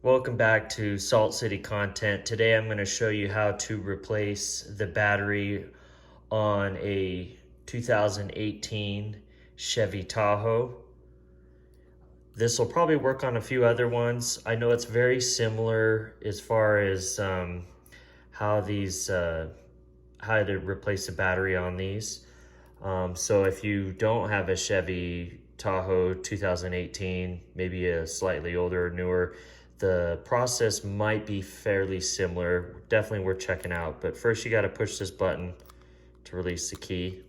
Welcome back to Salt City Content. Today I'm going to show you how to replace the battery on a 2018 Chevy Tahoe. This will probably work on a few other ones. I know it's very similar as far as how to replace the battery on these. So if you don't have a Chevy Tahoe 2018, maybe a slightly older or newer, the process might be fairly similar. Definitely worth checking out. But first you got to push this button to release the key,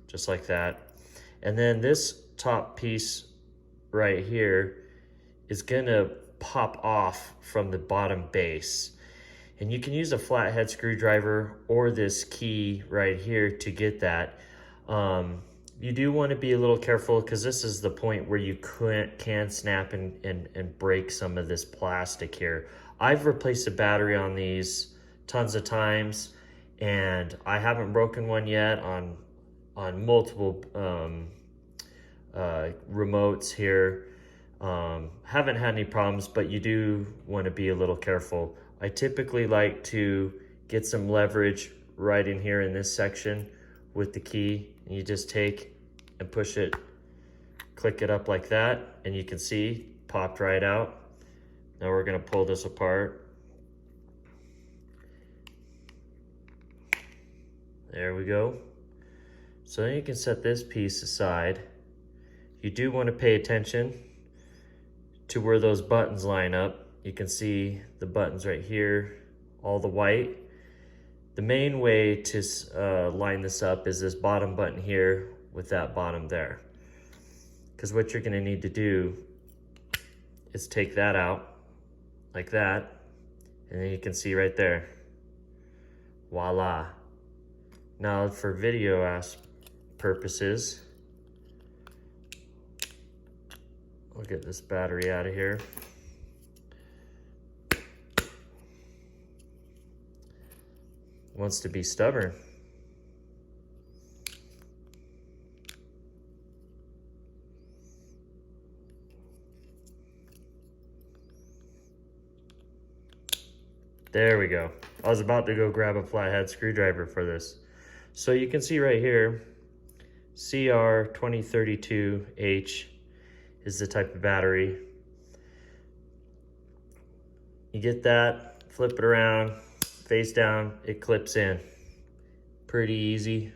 just like that. And then this top piece right here is gonna pop off from the bottom base. And you can use a flathead screwdriver or this key right here to get that. You do want to be a little careful because this is the point where you can snap and break some of this plastic here. I've replaced the battery on these tons of times and I haven't broken one yet on multiple remotes here. Haven't had any problems, but you do want to be a little careful. I typically like to get some leverage right in here in this section with the key, and you just take and push it, click it up like that, and you can see popped right out. Now we're going to pull this apart. There we go. So then you can set this piece aside. You do want to pay attention to where those buttons line up. You can see the buttons right here, all the white. The main way to line this up is this bottom button here with that bottom there. Because what you're going to need to do is take that out like that, and then you can see right there. Voila. Now for video purposes, I'll get this battery out of here. Wants to be stubborn. There we go. I was about to go grab a flathead screwdriver for this. So you can see right here, CR2032H is the type of battery. You get that, flip it around, face down, it clips in. Pretty easy.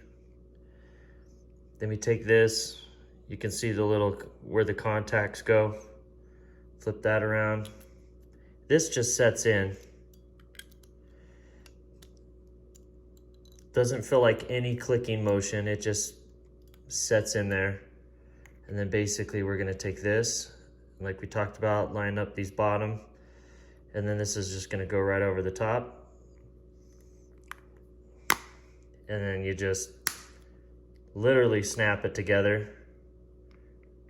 Then we take this, you can see the little, where the contacts go. Flip that around. This just sets in. Doesn't feel like any clicking motion, it just sets in there. And then basically we're gonna take this, like we talked about, line up these bottom, and then this is just gonna go right over the top. And then you just literally snap it together.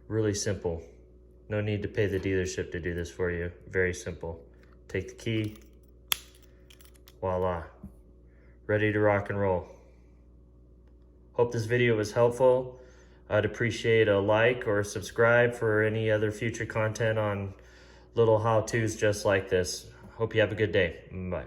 Really simple. No need to pay the dealership to do this for you. Very simple. Take the key, voila. Ready to rock and roll. Hope this video was helpful. I'd appreciate a like or a subscribe for any other future content on little how-tos just like this. Hope you have a good day. Bye.